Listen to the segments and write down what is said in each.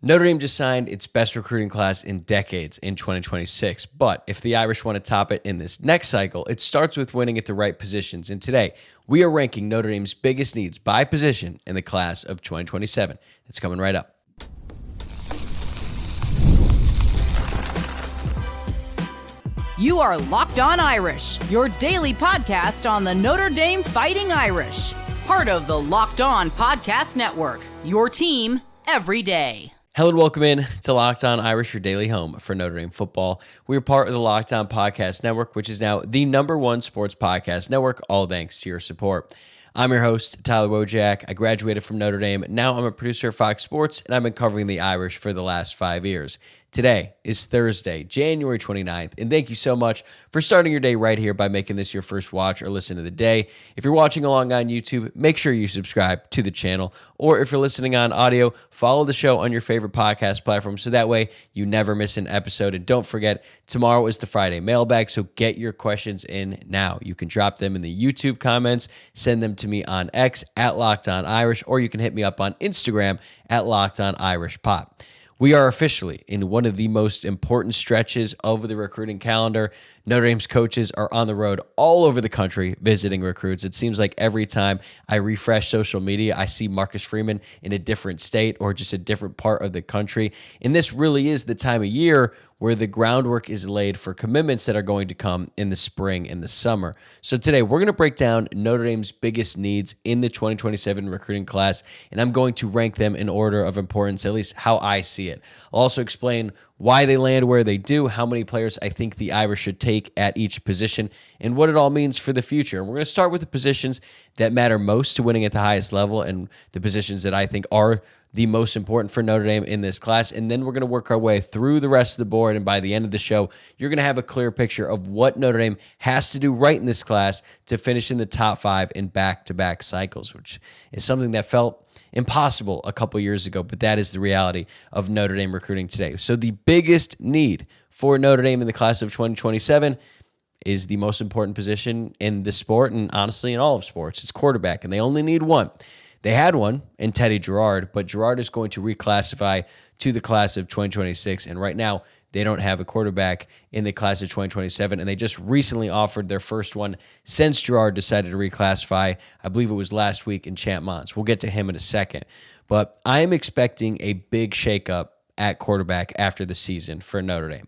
Notre Dame just signed its best recruiting class in decades in 2026. But if the Irish want to top it in this next cycle, it starts with winning at the right positions. And today, we are ranking Notre Dame's biggest needs by position in the class of 2027. It's coming right up. You are Locked On Irish, your daily podcast on the Notre Dame Fighting Irish. Part of the Locked On Podcast Network, your team every day. Hello and welcome in to Locked On Irish, your daily home for Notre Dame football. We are part of the Locked On Podcast Network, which is now the #1 sports podcast network, all thanks to your support. I'm your host, Tyler Wojciak. I graduated from Notre Dame. Now I'm a producer at Fox Sports, and I've been covering the Irish for the last 5 years. Today is Thursday, January 29th, and thank you so much for starting your day right here by making this your first watch or listen of the day. If you're watching along on YouTube, make sure you subscribe to the channel, or if you're listening on audio, follow the show on your favorite podcast platform so that way you never miss an episode. And don't forget, tomorrow is the Friday mailbag, so get your questions in now. You can drop them in the YouTube comments, send them to me on X at Locked On Irish, or you can hit me up on Instagram at Locked On Irish Pod. We are officially in one of the most important stretches of the recruiting calendar. Notre Dame's coaches are on the road all over the country visiting recruits. It seems like every time I refresh social media, I see Marcus Freeman in a different state or just a different part of the country. And this really is the time of year where the groundwork is laid for commitments that are going to come in the spring and the summer. So today, we're going to break down Notre Dame's biggest needs in the 2027 recruiting class, and I'm going to rank them in order of importance, at least how I see it. I'll also explain why they land where they do, how many players I think the Irish should take at each position, and what it all means for the future. We're going to start with the positions that matter most to winning at the highest level and the positions that I think are the most important for Notre Dame in this class, and then we're going to work our way through the rest of the board, and by the end of the show, you're going to have a clear picture of what Notre Dame has to do right in this class to finish in the top 5 in back-to-back cycles, which is something that felt impossible a couple years ago, but that is the reality of Notre Dame recruiting today. So the biggest need for Notre Dame in the class of 2027 is the most important position in the sport, and honestly in all of sports. It's quarterback, and they only need one. They had one in Teddy Gerard, but Gerard is going to reclassify to the class of 2026, and right now they don't have a quarterback in the class of 2027, and they just recently offered their first one since Gerard decided to reclassify. I believe it was last week in Champ Mons. We'll get to him in a second, but I am expecting a big shakeup at quarterback after the season for Notre Dame.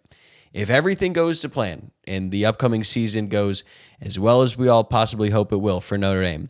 If everything goes to plan and the upcoming season goes as well as we all possibly hope it will for Notre Dame,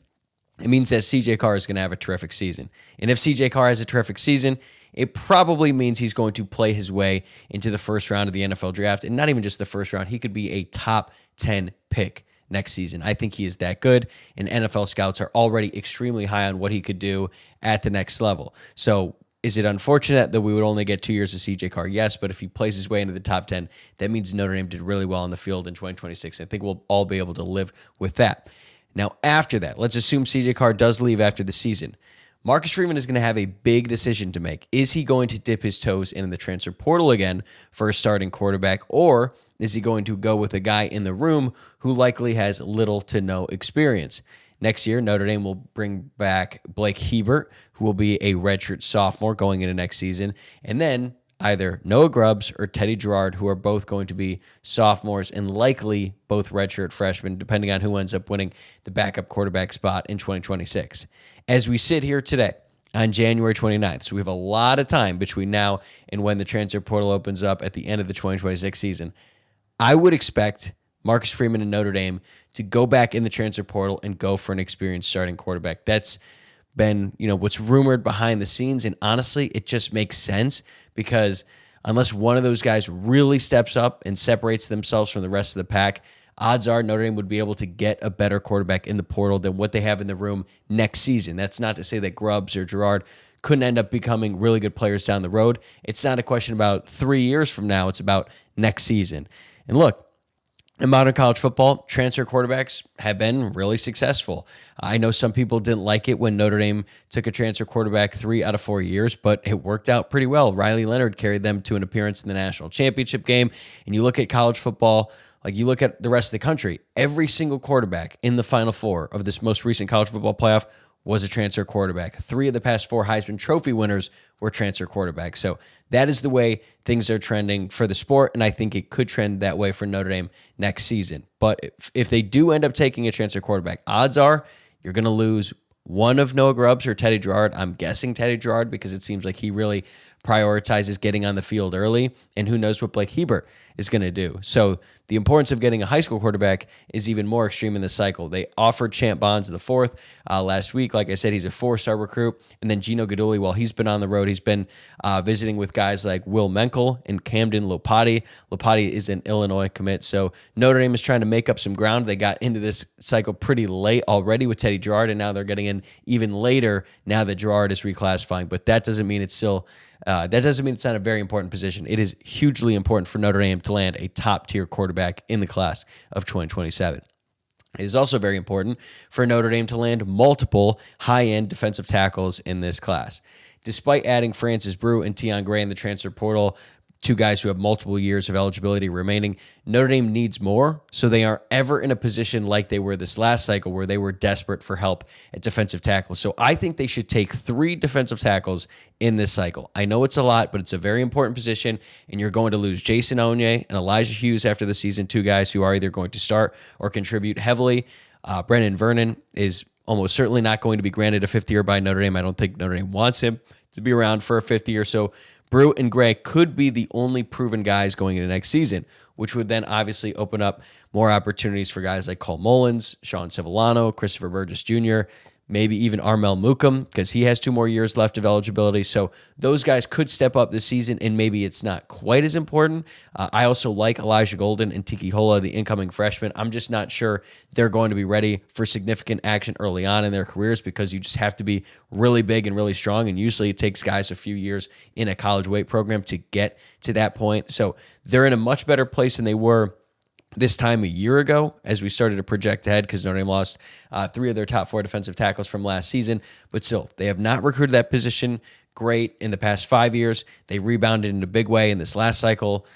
it means that CJ Carr is going to have a terrific season. And if CJ Carr has a terrific season, it probably means he's going to play his way into the first round of the NFL draft. And not even just the first round, he could be a top 10 pick next season. I think he is that good, and NFL scouts are already extremely high on what he could do at the next level. So is it unfortunate that we would only get 2 years of CJ Carr? Yes, but if he plays his way into the top 10, that means Notre Dame did really well on the field in 2026. I think we'll all be able to live with that. Now, after that, let's assume CJ Carr does leave after the season. Marcus Freeman is going to have a big decision to make. Is he going to dip his toes in the transfer portal again for a starting quarterback, or is he going to go with a guy in the room who likely has little to no experience? Next year, Notre Dame will bring back Blake Hebert, who will be a redshirt sophomore going into next season, and then either Noah Grubbs or Teddy Gerard, who are both going to be sophomores and likely both redshirt freshmen, depending on who ends up winning the backup quarterback spot in 2026. As we sit here today on January 29th, so we have a lot of time between now and when the transfer portal opens up at the end of the 2026 season, I would expect Marcus Freeman and Notre Dame to go back in the transfer portal and go for an experienced starting quarterback. That's been, what's rumored behind the scenes, and honestly, it just makes sense because unless one of those guys really steps up and separates themselves from the rest of the pack, odds are Notre Dame would be able to get a better quarterback in the portal than what they have in the room next season. That's not to say that Grubbs or Gerard couldn't end up becoming really good players down the road. It's not a question about 3 years from now. It's about next season. And look, in modern college football, transfer quarterbacks have been really successful. I know some people didn't like it when Notre Dame took a transfer quarterback 3 out of 4 years, but it worked out pretty well. Riley Leonard carried them to an appearance in the national championship game. And you look at college football, like you look at the rest of the country, every single quarterback in the Final Four of this most recent college football playoff was a transfer quarterback. 3 of the past 4 Heisman Trophy winners were transfer quarterbacks. So that is the way things are trending for the sport, and I think it could trend that way for Notre Dame next season. But if they do end up taking a transfer quarterback, odds are you're going to lose one of Noah Grubbs or Teddy Gerard. I'm guessing Teddy Gerard because it seems like he really prioritizes getting on the field early, and who knows what Blake Hebert is going to do. So the importance of getting a high school quarterback is even more extreme in this cycle. They offered Champ Bonds the fourth last week. Like I said, he's a 4-star recruit. And then Gino Gaduli, while he's been on the road, he's been visiting with guys like Will Menkel and Camden Lopati. Lopati is an Illinois commit. So Notre Dame is trying to make up some ground. They got into this cycle pretty late already with Teddy Gerard, and now they're getting in even later now that Gerard is reclassifying. But that doesn't mean it's still that doesn't mean it's not a very important position. It is hugely important for Notre Dame to land a top-tier quarterback in the class of 2027. It is also very important for Notre Dame to land multiple high-end defensive tackles in this class. Despite adding Francis Brew and Tion Gray in the transfer portal, 2 guys who have multiple years of eligibility remaining, Notre Dame needs more, so they aren't ever in a position like they were this last cycle where they were desperate for help at defensive tackle. So I think they should take 3 defensive tackles in this cycle. I know it's a lot, but it's a very important position, and you're going to lose Jason Onye and Elijah Hughes after the season, 2 guys who are either going to start or contribute heavily. Brendan Vernon is almost certainly not going to be granted a 5th year by Notre Dame. I don't think Notre Dame wants him to be around for a 5th year, so Brew and Gray could be the only proven guys going into next season, which would then obviously open up more opportunities for guys like Cole Mullins, Sean Civillano, Christopher Burgess Jr., maybe even Armel Mukum, because he has 2 more years left of eligibility. So those guys could step up this season, and maybe it's not quite as important. I also like Elijah Golden and Tiki Hola, the incoming freshman. I'm just not sure they're going to be ready for significant action early on in their careers, because you just have to be really big and really strong, and usually it takes guys a few years in a college weight program to get to that point. So they're in a much better place than they were this time a year ago as we started to project ahead, because Notre Dame lost 3 of their top 4 defensive tackles from last season. But still, they have not recruited that position great in the past 5 years. They rebounded in a big way in this last cycle,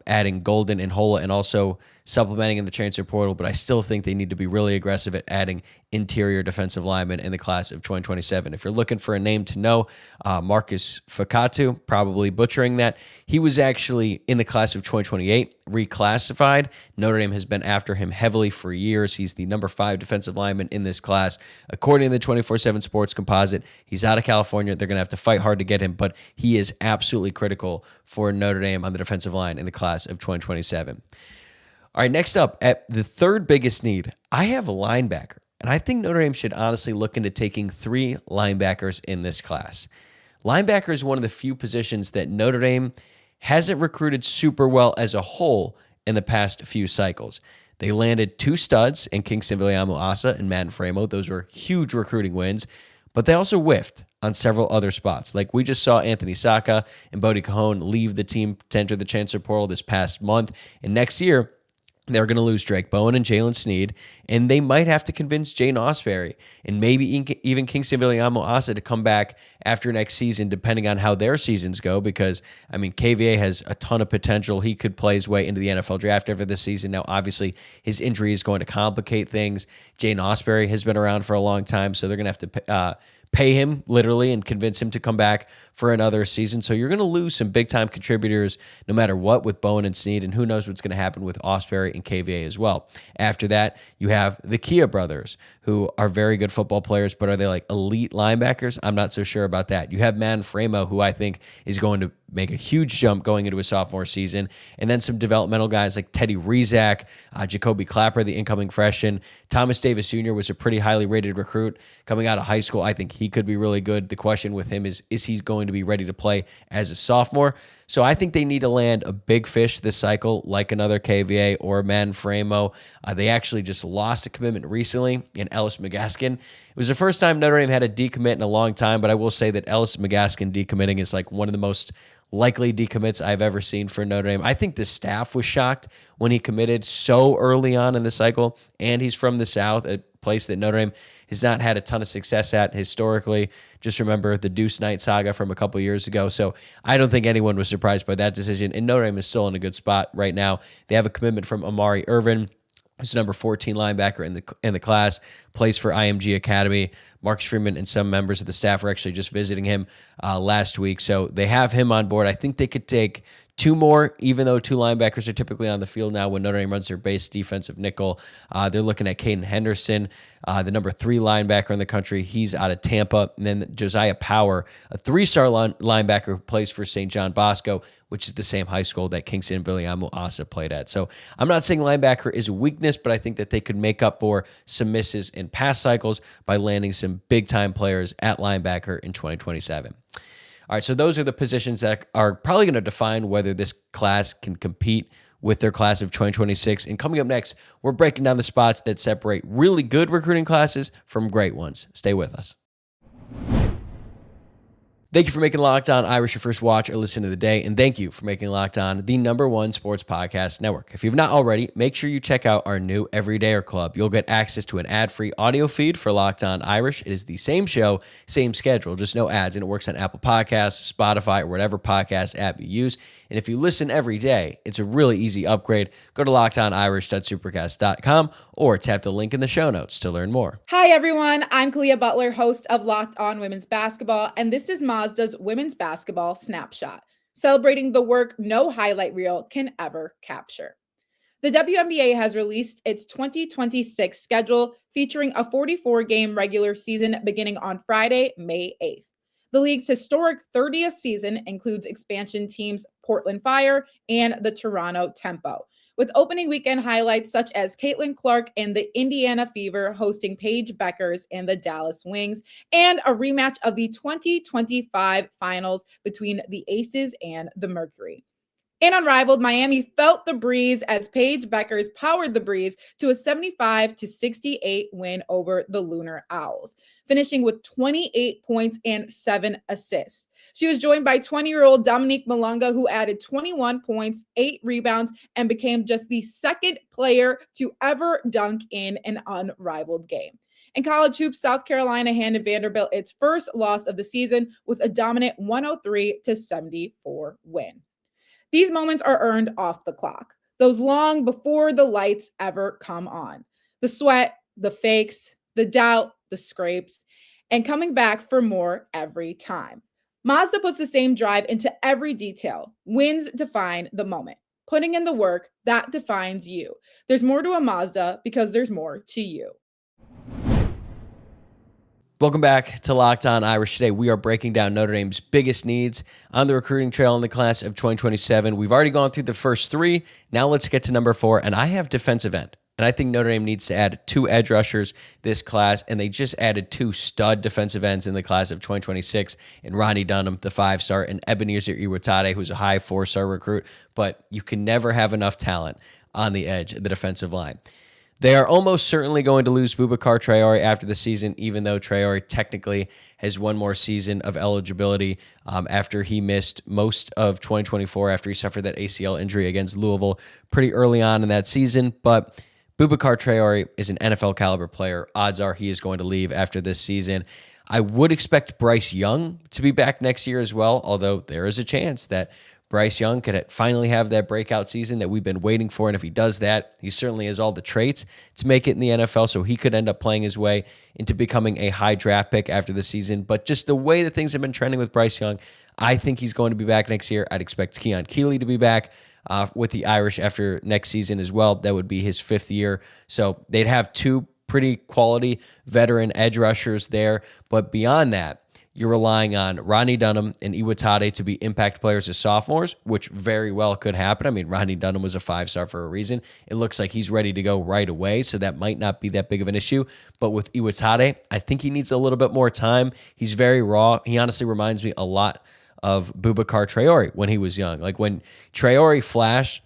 adding Golden and Hola and also supplementing in the transfer portal. But I still think they need to be really aggressive at adding interior defensive linemen in the class of 2027. If you're looking for a name to know, Marcus Fakatu, probably butchering that. He was actually in the class of 2028, reclassified. Notre Dame has been after him heavily for years. He's the number 5 defensive lineman in this class. According to the 24/7 Sports Composite, he's out of California. They're going to have to fight hard to get him, but he is absolutely critical for Notre Dame on the defensive line in the class of 2027. All right, next up, at the 3rd biggest need, I have a linebacker. And I think Notre Dame should honestly look into taking 3 linebackers in this class. Linebacker is one of the few positions that Notre Dame hasn't recruited super well as a whole in the past few cycles. They landed 2 studs in Kingston Viliamu-Asa and Matt Framo. Those were huge recruiting wins, but they also whiffed on several other spots. Like we just saw Anthony Saka and Bodie Cajon leave the team to enter the transfer portal this past month. And next year, they're going to lose Drake Bowen and Jalen Sneed, and they might have to convince Jane Osbury and maybe even Kingston Viliamu-Asa to come back after next season, depending on how their seasons go, because, I mean, KVA has a ton of potential. He could play his way into the NFL draft after this season. Now, obviously, his injury is going to complicate things. Jane Osbury has been around for a long time, so they're going to have to pay him literally and convince him to come back for another season. So you're going to lose some big-time contributors no matter what with Bowen and Sneed, and who knows what's going to happen with Osbury and KVA as well. After that, you have the Kia brothers, who are very good football players, but are they like elite linebackers? I'm not so sure about that. You have Man Framo, who I think is going to make a huge jump going into his sophomore season, and then some developmental guys like Teddy Rizak, Jacoby Clapper, the incoming freshman. Thomas Davis Jr. was a pretty highly rated recruit coming out of high school. I think he could be really good. The question with him is he going to be ready to play as a sophomore? So I think they need to land a big fish this cycle, like another KVA or Man Framo. They actually just lost a commitment recently in Ellis McGaskin. It was the first time Notre Dame had a decommit in a long time, but I will say that Ellis McGaskin decommitting is like one of the most likely decommits I've ever seen for Notre Dame. I think the staff was shocked when he committed so early on in the cycle, and he's from the South, a place that Notre Dame has not had a ton of success at historically. Just remember the Deuce Knight saga from a couple years ago. So I don't think anyone was surprised by that decision, and Notre Dame is still in a good spot right now. They have a commitment from Amari Irvin, who's number 14 linebacker in the class, plays for IMG Academy. Marcus Freeman and some members of the staff were actually just visiting him last week. So they have him on board. I think they could take two more, even though two linebackers are typically on the field now when Notre Dame runs their base defensive nickel. They're looking at Caden Henderson, the number 3 linebacker in the country. He's out of Tampa. And then Josiah Power, a 3-star linebacker who plays for St. John Bosco, which is the same high school that Kingston Viliamo Asa played at. So I'm not saying linebacker is a weakness, but I think that they could make up for some misses in pass cycles by landing some big-time players at linebacker in 2027. All right, so those are the positions that are probably going to define whether this class can compete with their class of 2026. And coming up next, we're breaking down the spots that separate really good recruiting classes from great ones. Stay with us. Thank you for making Locked On Irish your first watch or listen of the day, and thank you for making Locked On the #1 sports podcast network. If you've not already, make sure you check out our new Everydayer Club. You'll get access to an ad-free audio feed for Locked On Irish. It is the same show, same schedule, just no ads, and it works on Apple Podcasts, Spotify, or whatever podcast app you use. And if you listen every day, it's a really easy upgrade. Go to lockedonirish.supercast.com or tap the link in the show notes to learn more. Hi, everyone. I'm Kalia Butler, host of Locked On Women's Basketball, and this is Mazda's Women's Basketball Snapshot, celebrating the work no highlight reel can ever capture. The WNBA has released its 2026 schedule featuring a 44-game regular season beginning on Friday, May 8th. The league's historic 30th season includes expansion teams Portland Fire and the Toronto Tempo, with opening weekend highlights such as Caitlin Clark and the Indiana Fever hosting Paige Beckers and the Dallas Wings, and a rematch of the 2025 finals between the Aces and the Mercury. In Unrivaled, Miami felt the breeze as Paige Beckers powered the breeze to a 75-68 win over the Lunar Owls, finishing with 28 points and 7 assists. She was joined by 20-year-old Dominique Malunga, who added 21 points, 8 rebounds, and became just the second player to ever dunk in an unrivaled game. In college hoops, South Carolina handed Vanderbilt its first loss of the season with a dominant 103-74 win. These moments are earned off the clock, those long before the lights ever come on. The sweat, the fakes, the doubt, the scrapes, and coming back for more every time. Mazda puts the same drive into every detail. Wins define the moment. Putting in the work, that defines you. There's more to a Mazda because there's more to you. Welcome back to Locked On Irish. Today, we are breaking down Notre Dame's biggest needs on the recruiting trail in the class of 2027. We've already gone through the first 3. Now let's get to number 4, and I have defensive end. And I think Notre Dame needs to add 2 edge rushers this class, and they just added 2 stud defensive ends in the class of 2026 in Ronnie Dunham, the 5-star, and Ebenezer Iwatade, who's a high 4-star recruit. But you can never have enough talent on the edge of the defensive line. They are almost certainly going to lose Boubacar Traore after the season, even though Traore technically has one more season of eligibility after he missed most of 2024 after he suffered that ACL injury against Louisville pretty early on in that season. But Boubacar Traore is an NFL caliber player. Odds are he is going to leave after this season. I would expect Bryce Young to be back next year as well, although there is a chance that Bryce Young could finally have that breakout season that we've been waiting for, and if he does that, he certainly has all the traits to make it in the NFL, so he could end up playing his way into becoming a high draft pick after the season. But just the way that things have been trending with Bryce Young, I think he's going to be back next year. I'd expect Keon Keeley to be back with the Irish after next season as well. That would be his 5th year, so they'd have 2 pretty quality veteran edge rushers there, but beyond that, you're relying on Ronnie Dunham and Iwatade to be impact players as sophomores, which very well could happen. I mean, Ronnie Dunham was a 5-star for a reason. It looks like he's ready to go right away, so that might not be that big of an issue. But with Iwatade, I think he needs a little bit more time. He's very raw. He honestly reminds me a lot of Boubacar Traore when he was young. Like when Traore flashed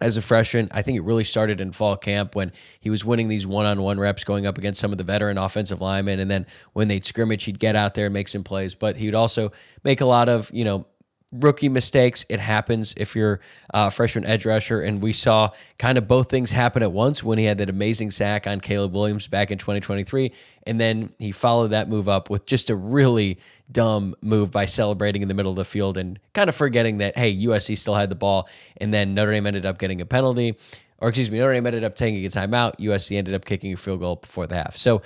as a freshman, I think it really started in fall camp when he was winning these one-on-one reps going up against some of the veteran offensive linemen. And then when they'd scrimmage, he'd get out there and make some plays. But he would also make a lot of, rookie mistakes. It happens if you're a freshman edge rusher. And we saw kind of both things happen at once when he had that amazing sack on Caleb Williams back in 2023. And then he followed that move up with just a really dumb move by celebrating in the middle of the field and kind of forgetting that, hey, USC still had the ball. And then Notre Dame ended up getting a penalty Notre Dame ended up taking a timeout. USC ended up kicking a field goal before the half. So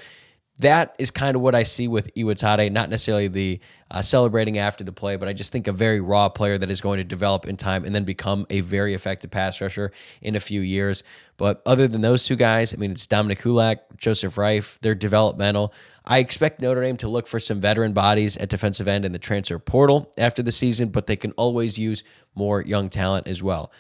that is kind of what I see with Iwatade, not necessarily the celebrating after the play, but I just think a very raw player that is going to develop in time and then become a very effective pass rusher in a few years. But other than those two guys, I mean, it's Dominic Hulak, Joseph Reif, they're developmental. I expect Notre Dame to look for some veteran bodies at defensive end in the transfer portal after the season, but they can always use more young talent as well.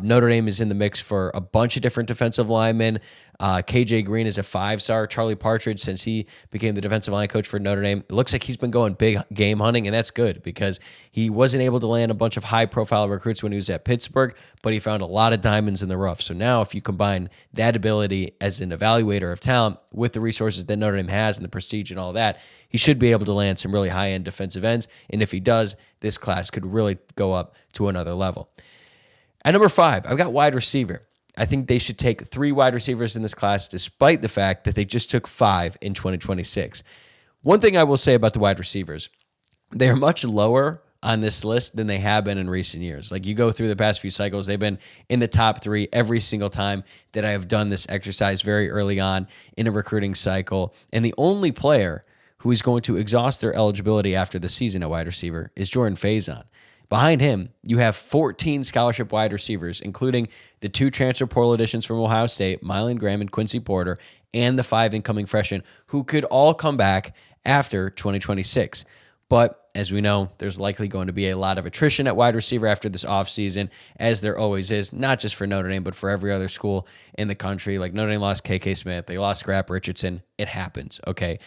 Notre Dame is in the mix for a bunch of different defensive linemen. KJ Green is a 5-star. Charlie Partridge, since he became the defensive line coach for Notre Dame, it looks like he's been going big game hunting, and that's good because he wasn't able to land a bunch of high-profile recruits when he was at Pittsburgh, but he found a lot of diamonds in the rough. So now if you combine that ability as an evaluator of talent with the resources that Notre Dame has and the prestige and all that, he should be able to land some really high-end defensive ends, and if he does, this class could really go up to another level. At number 5, I've got wide receiver. I think they should take 3 wide receivers in this class, despite the fact that they just took 5 in 2026. One thing I will say about the wide receivers, they are much lower on this list than they have been in recent years. Like you go through the past few cycles, they've been in the top 3 every single time that I have done this exercise very early on in a recruiting cycle. And the only player who is going to exhaust their eligibility after the season at wide receiver is Jordan Faison. Behind him, you have 14 scholarship wide receivers, including the 2 transfer portal additions from Ohio State, Mylan Graham and Quincy Porter, and the 5 incoming freshmen who could all come back after 2026. But as we know, there's likely going to be a lot of attrition at wide receiver after this offseason, as there always is, not just for Notre Dame, but for every other school in the country. Like Notre Dame lost KK Smith, they lost Scrap Richardson. It happens, okay?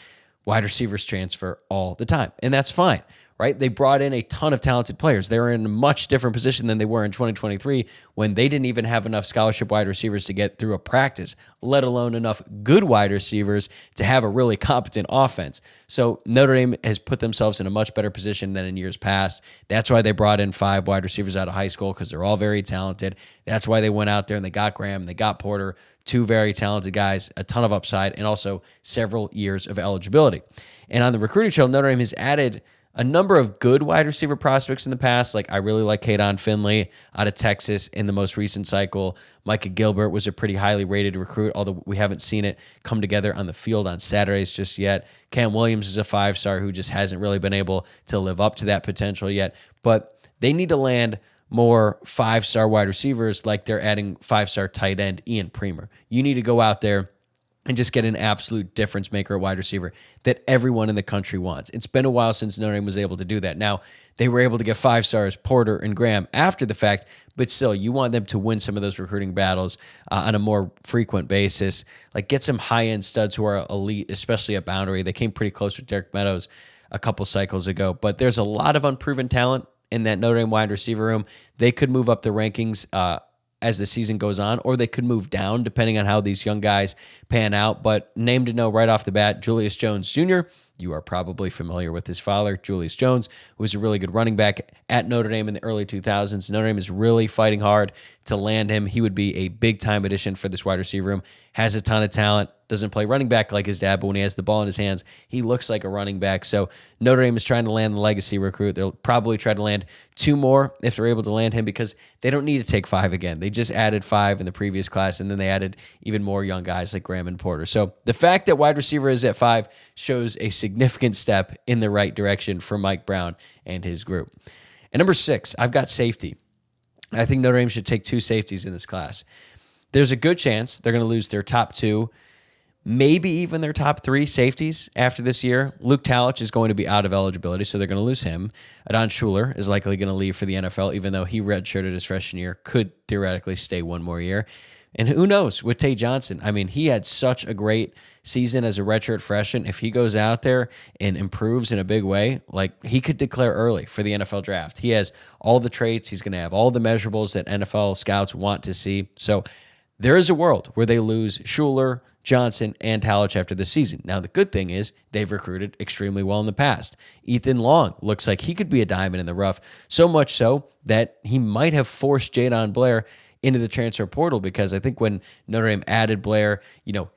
Wide receivers transfer all the time, and that's fine. Right? They brought in a ton of talented players. They were in a much different position than they were in 2023 when they didn't even have enough scholarship wide receivers to get through a practice, let alone enough good wide receivers to have a really competent offense. So Notre Dame has put themselves in a much better position than in years past. That's why they brought in 5 wide receivers out of high school, because they're all very talented. That's why they went out there and they got Graham, they got Porter, 2 very talented guys, a ton of upside, and also several years of eligibility. And on the recruiting trail, Notre Dame has added a number of good wide receiver prospects in the past. Like I really like Kadon Finley out of Texas in the most recent cycle. Micah Gilbert was a pretty highly rated recruit, although we haven't seen it come together on the field on Saturdays just yet. Cam Williams is a 5-star who just hasn't really been able to live up to that potential yet. But they need to land more 5-star wide receivers, like they're adding 5-star tight end Ian Premer. You need to go out there and just get an absolute difference maker at wide receiver that everyone in the country wants. It's been a while since Notre Dame was able to do that. Now, they were able to get 5-stars, Porter and Graham, after the fact, but still, you want them to win some of those recruiting battles on a more frequent basis. Like, get some high-end studs who are elite, especially at boundary. They came pretty close with Derek Meadows a couple cycles ago, but there's a lot of unproven talent in that Notre Dame wide receiver room. They could move up the rankings as the season goes on, or they could move down depending on how these young guys pan out. But name to know right off the bat, Julius Jones Jr., you are probably familiar with his father, Julius Jones, who was a really good running back at Notre Dame in the early 2000s. Notre Dame is really fighting hard to land him. He would be a big-time addition for this wide receiver room. Has a ton of talent. Doesn't play running back like his dad, but when he has the ball in his hands, he looks like a running back. So Notre Dame is trying to land the legacy recruit. They'll probably try to land 2 more if they're able to land him, because they don't need to take 5 again. They just added 5 in the previous class, and then they added even more young guys like Graham and Porter. So the fact that wide receiver is at 5 shows a significant step in the right direction for Mike Brown and his group. At number 6, I've got safety. I think Notre Dame should take 2 safeties in this class. There's a good chance they're going to lose their top 2, maybe even their top 3 safeties after this year. Luke Talich is going to be out of eligibility, so they're going to lose him. Adon Schuler is likely going to leave for the NFL, even though he redshirted his freshman year, could theoretically stay 1 more year. And who knows with Tay Johnson? I mean, he had such a great season as a redshirt freshman. If he goes out there and improves in a big way, like, he could declare early for the NFL draft. He has all the traits. He's going to have all the measurables that NFL scouts want to see. So there is a world where they lose Schuler, Johnson, and Talich after the season. Now, the good thing is they've recruited extremely well in the past. Ethan Long looks like he could be a diamond in the rough, so much so that he might have forced Jadon Blair into the transfer portal, because I think when Notre Dame added Blair,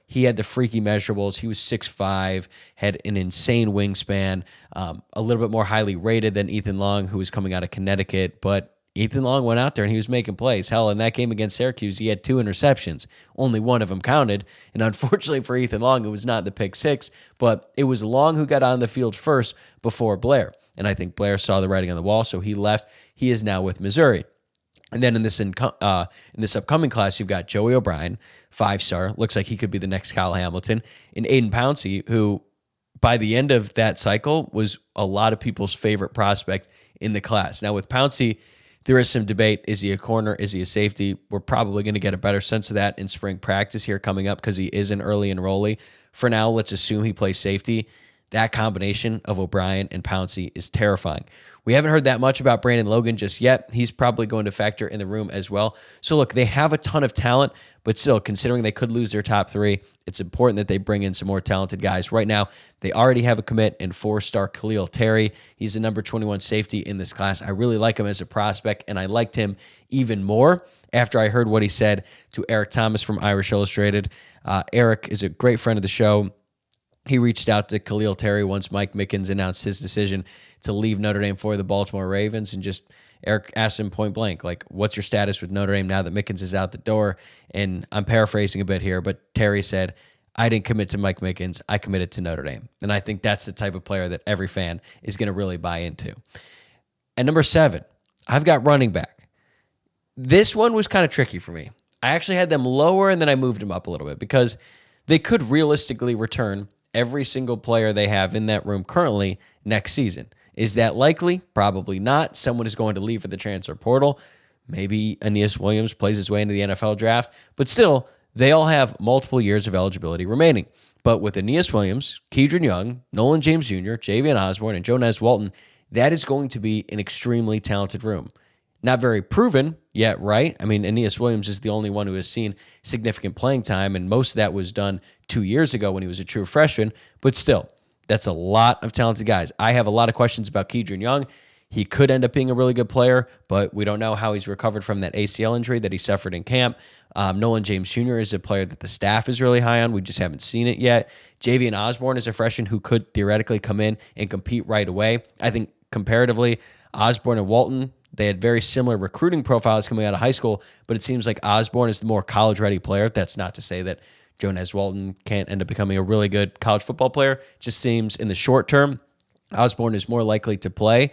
he had the freaky measurables. He was 6'5", had an insane wingspan, a little bit more highly rated than Ethan Long, who was coming out of Connecticut, but Ethan Long went out there and he was making plays. Hell, in that game against Syracuse, he had 2 interceptions. Only one of them counted. And unfortunately for Ethan Long, it was not the pick six, but it was Long who got on the field first before Blair. And I think Blair saw the writing on the wall, so he left. He is now with Missouri. And then in this upcoming class, you've got Joey O'Brien, 5-star. Looks like he could be the next Kyle Hamilton. And Aiden Pouncey, who by the end of that cycle was a lot of people's favorite prospect in the class. Now with Pouncey, there is some debate. Is he a corner? Is he a safety? We're probably going to get a better sense of that in spring practice here coming up because he is an early enrollee. For now, let's assume he plays safety. That combination of O'Brien and Pouncey is terrifying. We haven't heard that much about Brandon Logan just yet. He's probably going to factor in the room as well. So look, they have a ton of talent, but still, considering they could lose their top 3, it's important that they bring in some more talented guys. Right now, they already have a commit in 4-star Khalil Terry. He's the number 21 safety in this class. I really like him as a prospect, and I liked him even more after I heard what he said to Eric Thomas from Irish Illustrated. Eric is a great friend of the show. He reached out to Khalil Terry once Mike Mickens announced his decision to leave Notre Dame for the Baltimore Ravens, and just Eric asked him point blank, like, what's your status with Notre Dame now that Mickens is out the door? And I'm paraphrasing a bit here, but Terry said, I didn't commit to Mike Mickens. I committed to Notre Dame. And I think that's the type of player that every fan is going to really buy into. At number 7, I've got running back. This one was kind of tricky for me. I actually had them lower, and then I moved them up a little bit because they could realistically return every single player they have in that room currently next season. Is that likely? Probably not. Someone is going to leave for the transfer portal. Maybe Aeneas Williams plays his way into the NFL draft. But still, they all have multiple years of eligibility remaining. But with Aeneas Williams, Kedron Young, Nolan James Jr., Javian Osborne, and Jonez Walton, that is going to be an extremely talented room. Not very proven yet, right? I mean, Aeneas Williams is the only one who has seen significant playing time, and most of that was done 2 years ago when he was a true freshman. But still, that's a lot of talented guys. I have a lot of questions about Kedron Young. He could end up being a really good player, but we don't know how he's recovered from that ACL injury that he suffered in camp. Nolan James Jr. is a player that the staff is really high on. We just haven't seen it yet. Javian Osborne is a freshman who could theoretically come in and compete right away. I think comparatively, Osborne and Walton, they had very similar recruiting profiles coming out of high school, but it seems like Osborne is the more college-ready player. That's not to say that Jonez Walton can't end up becoming a really good college football player. Just seems in the short term, Osborne is more likely to play.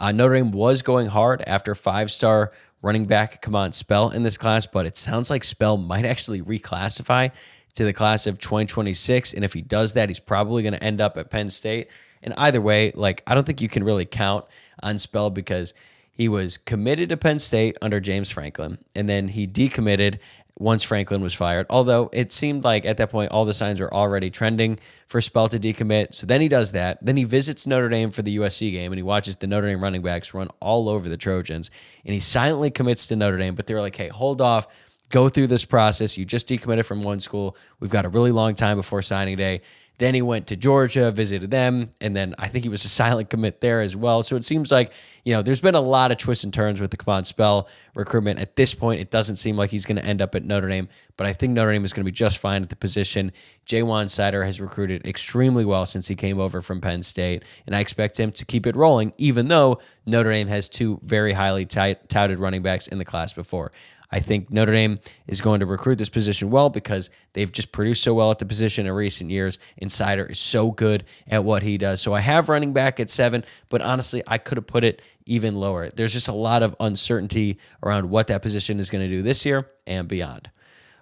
Notre Dame was going hard after 5-star running back Kamon Spell in this class, but it sounds like Spell might actually reclassify to the class of 2026, and if he does that, he's probably going to end up at Penn State. And either way, I don't think you can really count on Spell because he was committed to Penn State under James Franklin, and then he decommitted once Franklin was fired, although it seemed like at that point all the signs were already trending for Spell to decommit. So then he does that. Then he visits Notre Dame for the USC game, and he watches the Notre Dame running backs run all over the Trojans, and he silently commits to Notre Dame, but they're like, hey, hold off, go through this process. You just decommitted from one school. We've got a really long time before signing day. Then he went to Georgia, visited them, and then I think he was a silent commit there as well. So it seems like, there's been a lot of twists and turns with the Kamon Spell recruitment. At this point, it doesn't seem like he's going to end up at Notre Dame, but I think Notre Dame is going to be just fine at the position. Jaywan Sider has recruited extremely well since he came over from Penn State, and I expect him to keep it rolling, even though Notre Dame has 2 very highly touted running backs in the class before. I think Notre Dame is going to recruit this position well because they've just produced so well at the position in recent years, and Sider is so good at what he does. So I have running back at 7, but honestly, I could have put it even lower. There's just a lot of uncertainty around what that position is going to do this year and beyond.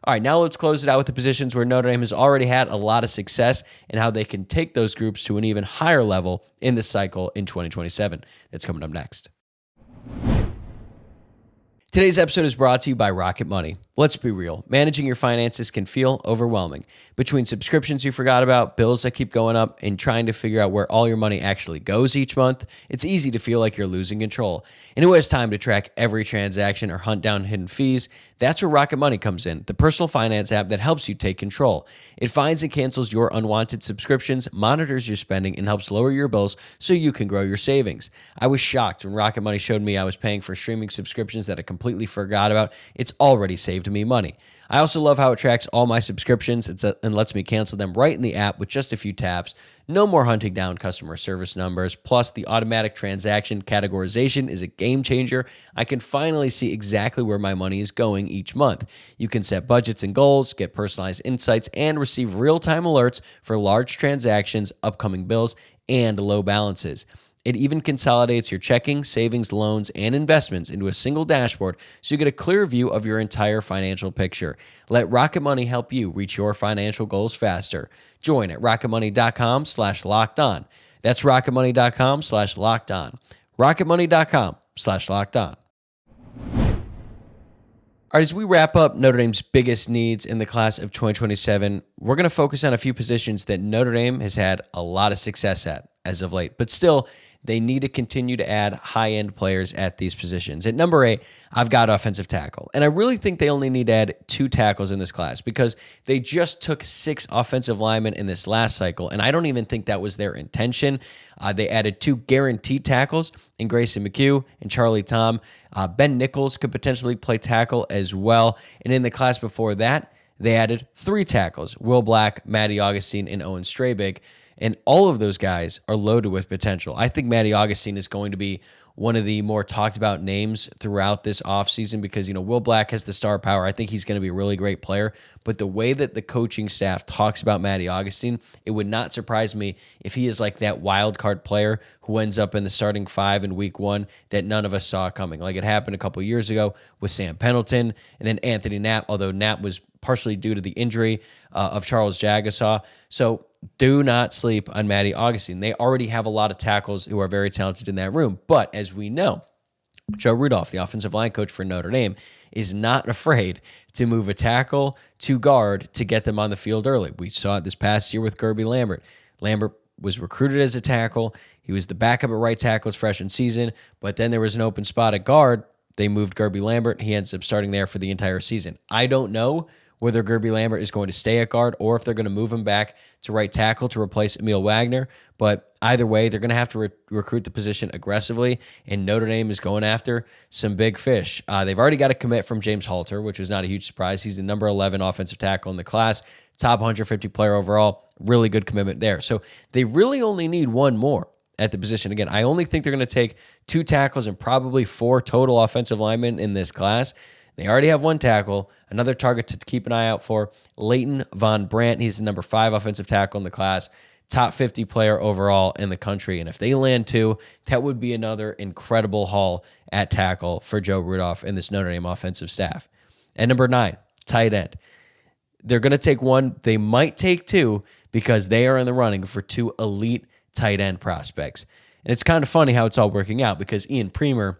All right, now let's close it out with the positions where Notre Dame has already had a lot of success and how they can take those groups to an even higher level in the cycle in 2027. That's coming up next. Today's episode is brought to you by Rocket Money. Let's be real. Managing your finances can feel overwhelming. Between subscriptions you forgot about, bills that keep going up, and trying to figure out where all your money actually goes each month, it's easy to feel like you're losing control. And who has time to track every transaction or hunt down hidden fees? That's where Rocket Money comes in, the personal finance app that helps you take control. It finds and cancels your unwanted subscriptions, monitors your spending, and helps lower your bills so you can grow your savings. I was shocked when Rocket Money showed me I was paying for streaming subscriptions that I completely forgot about. It's already saved saved me money. I also love how it tracks all my subscriptions and lets me cancel them right in the app with just a few taps. No more hunting down customer service numbers. Plus, the automatic transaction categorization is a game changer. I can finally see exactly where my money is going each month. You can set budgets and goals, get personalized insights, and receive real-time alerts for large transactions, upcoming bills, and low balances. It even consolidates your checking, savings, loans, and investments into a single dashboard so you get a clear view of your entire financial picture. Let Rocket Money help you reach your financial goals faster. Join at rocketmoney.com/lockedon. That's rocketmoney.com/lockedon. rocketmoney.com/lockedon. All right, as we wrap up Notre Dame's biggest needs in the class of 2027, we're going to focus on a few positions that Notre Dame has had a lot of success at as of late, but still, they need to continue to add high-end players at these positions. At number 8, I've got offensive tackle. And I really think they only need to add 2 tackles in this class because they just took 6 offensive linemen in this last cycle, and I don't even think that was their intention. They added 2 guaranteed tackles in Grayson McHugh and Charlie Tom. Ben Nichols could potentially play tackle as well. And in the class before that, they added 3 tackles, Will Black, Matty Augustine, and Owen Strabig. And all of those guys are loaded with potential. I think Matty Augustine is going to be one of the more talked about names throughout this offseason because, Will Black has the star power. I think he's going to be a really great player. But the way that the coaching staff talks about Matty Augustine, it would not surprise me if he is like that wild card player who ends up in the starting 5 in week 1 that none of us saw coming. Like it happened a couple years ago with Sam Pendleton and then Anthony Knapp, although Knapp was partially due to the injury of Charles Jagasaw. So do not sleep on Matty Augustine. They already have a lot of tackles who are very talented in that room. But as we know, Joe Rudolph, the offensive line coach for Notre Dame, is not afraid to move a tackle to guard to get them on the field early. We saw it this past year with Gerby Lambert. Lambert was recruited as a tackle. He was the backup at right tackle his freshman season, but then there was an open spot at guard. They moved Gerby Lambert. He ends up starting there for the entire season. I don't know whether Gerby Lambert is going to stay at guard or if they're going to move him back to right tackle to replace Emil Wagner. But either way, they're going to have to recruit the position aggressively, and Notre Dame is going after some big fish. They've already got a commit from James Halter, which was not a huge surprise. He's the number 11 offensive tackle in the class, top 150 player overall. Really good commitment there. So they really only need one more at the position. Again, I only think they're going to take 2 tackles and probably 4 total offensive linemen in this class. They already have 1 tackle. Another target to keep an eye out for, Leighton Von Brandt. He's the number 5 offensive tackle in the class, top 50 player overall in the country. And if they land 2, that would be another incredible haul at tackle for Joe Rudolph and this Notre Dame offensive staff. At number 9, tight end. They're going to take 1. They might take 2 because they are in the running for 2 elite tight end prospects. And it's kind of funny how it's all working out because Ian Premer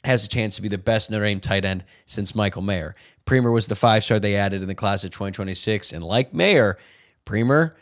has a chance to be the best Notre Dame tight end since Michael Mayer. Premer was the 5-star they added in the class of 2026, and like Mayer, Premer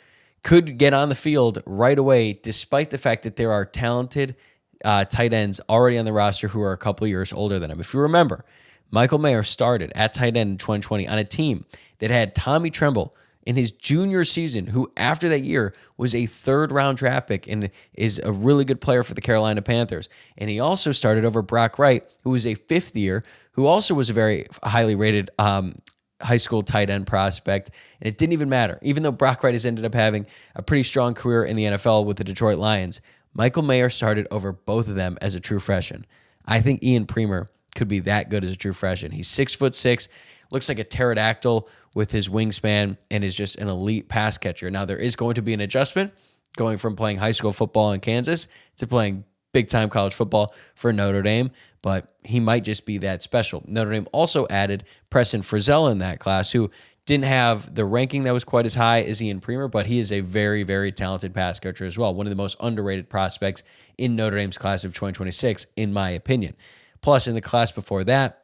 could get on the field right away despite the fact that there are talented tight ends already on the roster who are a couple years older than him. If you remember, Michael Mayer started at tight end in 2020 on a team that had Tommy Tremble in his junior season, who after that year was a 3rd-round draft pick and is a really good player for the Carolina Panthers. And he also started over Brock Wright, who was a 5th year, who also was a very highly rated high school tight end prospect. And it didn't even matter. Even though Brock Wright has ended up having a pretty strong career in the NFL with the Detroit Lions, Michael Mayer started over both of them as a true freshman. I think Ian Premer could be that good as a true freshman. He's 6'6", looks like a pterodactyl with his wingspan, and is just an elite pass catcher. Now, there is going to be an adjustment going from playing high school football in Kansas to playing big-time college football for Notre Dame, but he might just be that special. Notre Dame also added Preston Frizzell in that class, who didn't have the ranking that was quite as high as Ian Premer, but he is a very, very talented pass catcher as well. One of the most underrated prospects in Notre Dame's class of 2026, in my opinion. Plus, in the class before that,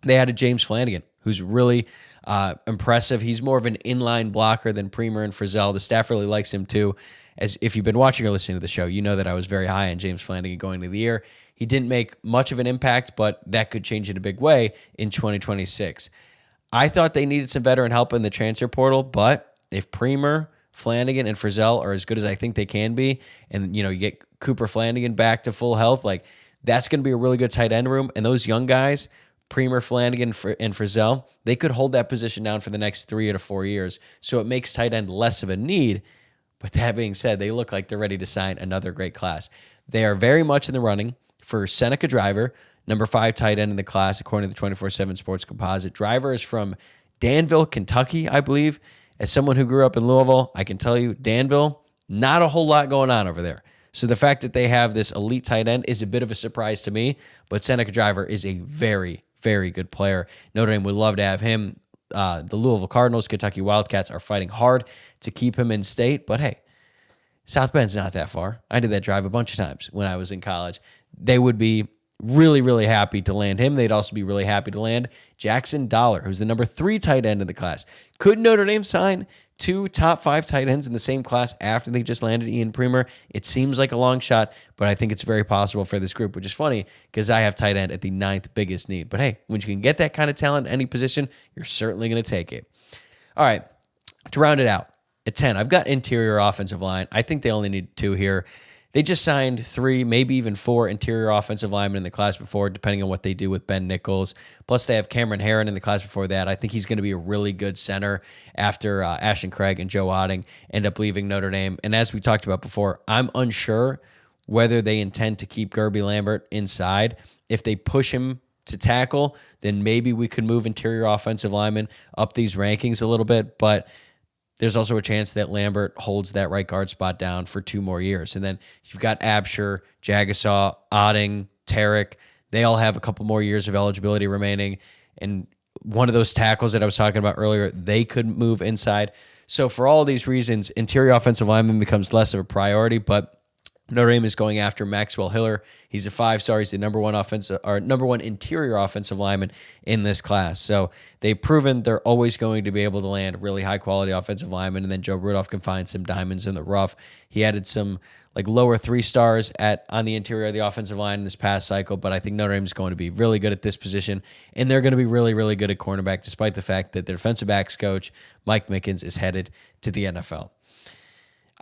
they added James Flanagan, who's really impressive. He's more of an inline blocker than Premer and Frizzell. The staff really likes him too. As if you've been watching or listening to the show, you know that I was very high on James Flanagan going into the year. He didn't make much of an impact, but that could change in a big way in 2026. I thought they needed some veteran help in the transfer portal, but if Premer, Flanagan, and Frizzell are as good as I think they can be, and you get Cooper Flanagan back to full health, like that's going to be a really good tight end room. And those young guys Premer, Flanagan, and Frizzell, they could hold that position down for the next 3 to 4 years. So it makes tight end less of a need. But that being said, they look like they're ready to sign another great class. They are very much in the running for Seneca Driver, number 5 tight end in the class, according to the 24/7 Sports Composite. Driver is from Danville, Kentucky, I believe. As someone who grew up in Louisville, I can tell you, Danville, not a whole lot going on over there. So the fact that they have this elite tight end is a bit of a surprise to me, but Seneca Driver is a very, very good player. Notre Dame would love to have him. The Louisville Cardinals, Kentucky Wildcats are fighting hard to keep him in state, but hey, South Bend's not that far. I did that drive a bunch of times when I was in college. They would be really, really happy to land him. They'd also be really happy to land Jackson Dollar, who's the number 3 tight end in the class. Could Notre Dame sign 2 top 5 tight ends in the same class after they just landed Ian Premer? It seems like a long shot, but I think it's very possible for this group, which is funny because I have tight end at the 9th biggest need. But hey, when you can get that kind of talent in any position, you're certainly going to take it. All right, to round it out, at 10, I've got interior offensive line. I think they only need 2 here. They just signed 3, maybe even 4 interior offensive linemen in the class before, depending on what they do with Ben Nichols. Plus, they have Cameron Herron in the class before that. I think he's going to be a really good center after Ashton Craig and Joe Otting end up leaving Notre Dame. And as we talked about before, I'm unsure whether they intend to keep Gerby Lambert inside. If they push him to tackle, then maybe we could move interior offensive linemen up these rankings a little bit. But there's also a chance that Lambert holds that right guard spot down for 2 more years. And then you've got Absher, Jagasaw, Otting, Tarek. They all have a couple more years of eligibility remaining. And one of those tackles that I was talking about earlier, they could move inside. So for all these reasons, interior offensive lineman becomes less of a priority, but Notre Dame is going after Maxwell Hiller. He's a 5-star. He's the number one interior offensive lineman in this class. So they've proven they're always going to be able to land really high quality offensive linemen. And then Joe Rudolph can find some diamonds in the rough. He added some lower 3-stars on the interior of the offensive line in this past cycle. But I think Notre Dame is going to be really good at this position, and they're going to be really, really good at cornerback, despite the fact that their defensive backs coach Mike Mickens is headed to the NFL.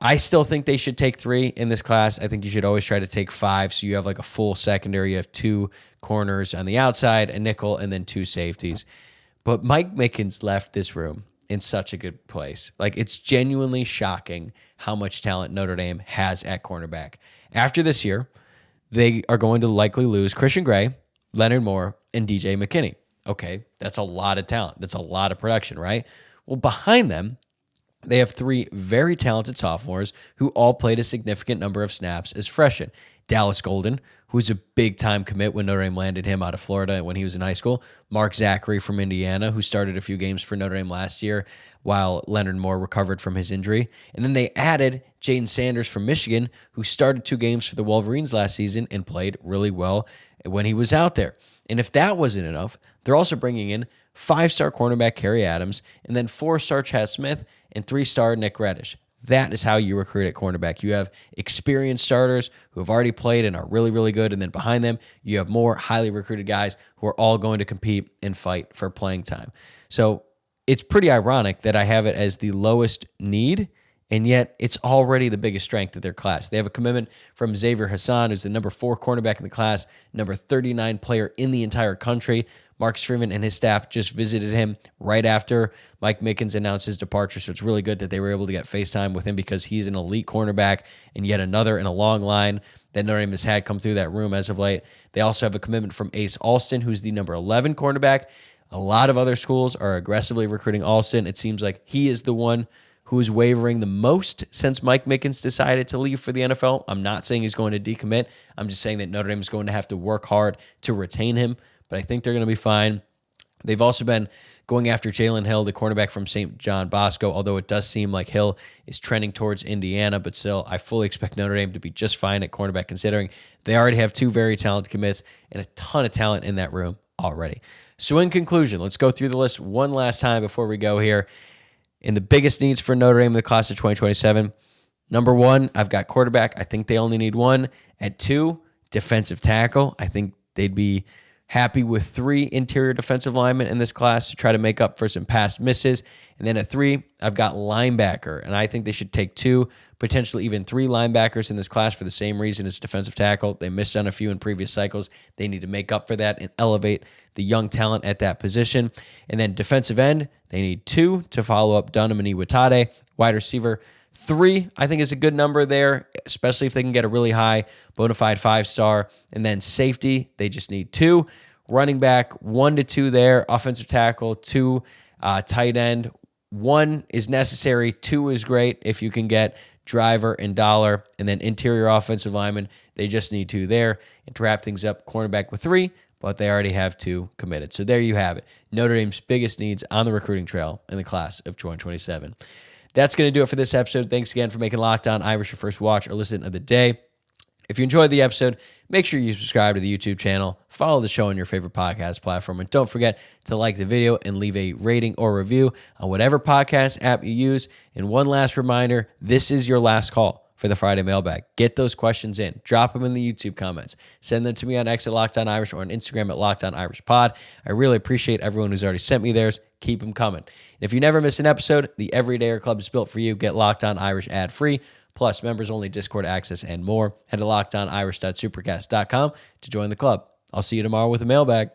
I still think they should take 3 in this class. I think you should always try to take 5, so you have a full secondary. You have 2 corners on the outside, a nickel, and then 2 safeties. But Mike Mickens left this room in such a good place. It's genuinely shocking how much talent Notre Dame has at cornerback. After this year, they are going to likely lose Christian Gray, Leonard Moore, and DJ McKinney. Okay, that's a lot of talent. That's a lot of production, right? Well, behind them, they have 3 very talented sophomores who all played a significant number of snaps as freshmen. Dallas Golden, who's a big-time commit when Notre Dame landed him out of Florida when he was in high school. Mark Zachary from Indiana, who started a few games for Notre Dame last year while Leonard Moore recovered from his injury. And then they added Jaden Sanders from Michigan, who started 2 games for the Wolverines last season and played really well when he was out there. And if that wasn't enough, they're also bringing in 5-star cornerback Kerry Adams, and then 4-star Chad Smith, and 3-star Nick Reddish. That is how you recruit at cornerback. You have experienced starters who have already played and are really, really good, and then behind them, you have more highly recruited guys who are all going to compete and fight for playing time. So it's pretty ironic that I have it as the lowest need, and yet it's already the biggest strength of their class. They have a commitment from Xavier Hassan, who's the number 4 cornerback in the class, number 39 player in the entire country. Marcus Freeman and his staff just visited him right after Mike Mickens announced his departure, so it's really good that they were able to get FaceTime with him because he's an elite cornerback and yet another in a long line that Notre Dame has had come through that room as of late. They also have a commitment from Ace Alston, who's the number 11 cornerback. A lot of other schools are aggressively recruiting Alston. It seems like he is the one who is wavering the most since Mike Mickens decided to leave for the NFL. I'm not saying he's going to decommit. I'm just saying that Notre Dame is going to have to work hard to retain him, but I think they're going to be fine. They've also been going after Jalen Hill, the cornerback from St. John Bosco, although it does seem like Hill is trending towards Indiana, but still, I fully expect Notre Dame to be just fine at cornerback, considering they already have 2 very talented commits and a ton of talent in that room already. So in conclusion, let's go through the list one last time before we go here. In the biggest needs for Notre Dame in the class of 2027, number 1, I've got quarterback. I think they only need 1. At 2, defensive tackle. I think they'd be Happy with 3 interior defensive linemen in this class to try to make up for some past misses. And then at 3, I've got linebacker, and I think they should take 2, potentially even 3 linebackers in this class for the same reason as defensive tackle. They missed on a few in previous cycles. They need to make up for that and elevate the young talent at that position. And then defensive end, they need 2 to follow up Dunham and Iwatade. Wide receiver, 3, I think, is a good number there, especially if they can get a really high bona fide 5-star. And then safety, they just need 2. Running back, 1 to 2 there. Offensive tackle, 2. Tight end, 1 is necessary. 2 is great if you can get Driver and Dollar. And then interior offensive lineman, they just need 2 there. And to wrap things up, cornerback with 3, but they already have 2 committed. So there you have it. Notre Dame's biggest needs on the recruiting trail in the class of 2027. That's going to do it for this episode. Thanks again for making Locked On Irish your first watch or listen of the day. If you enjoyed the episode, make sure you subscribe to the YouTube channel, follow the show on your favorite podcast platform, and don't forget to like the video and leave a rating or review on whatever podcast app you use. And one last reminder, this is your last call for the Friday mailbag. Get those questions in. Drop them in the YouTube comments. Send them to me on X at Locked On Irish or on Instagram at Locked On Irish Pod. I really appreciate everyone who's already sent me theirs. Keep them coming. And if you never miss an episode, the Everydayer Club is built for you. Get Locked On Irish ad-free, plus members-only Discord access and more. Head to lockedonirish.supercast.com to join the club. I'll see you tomorrow with a mailbag.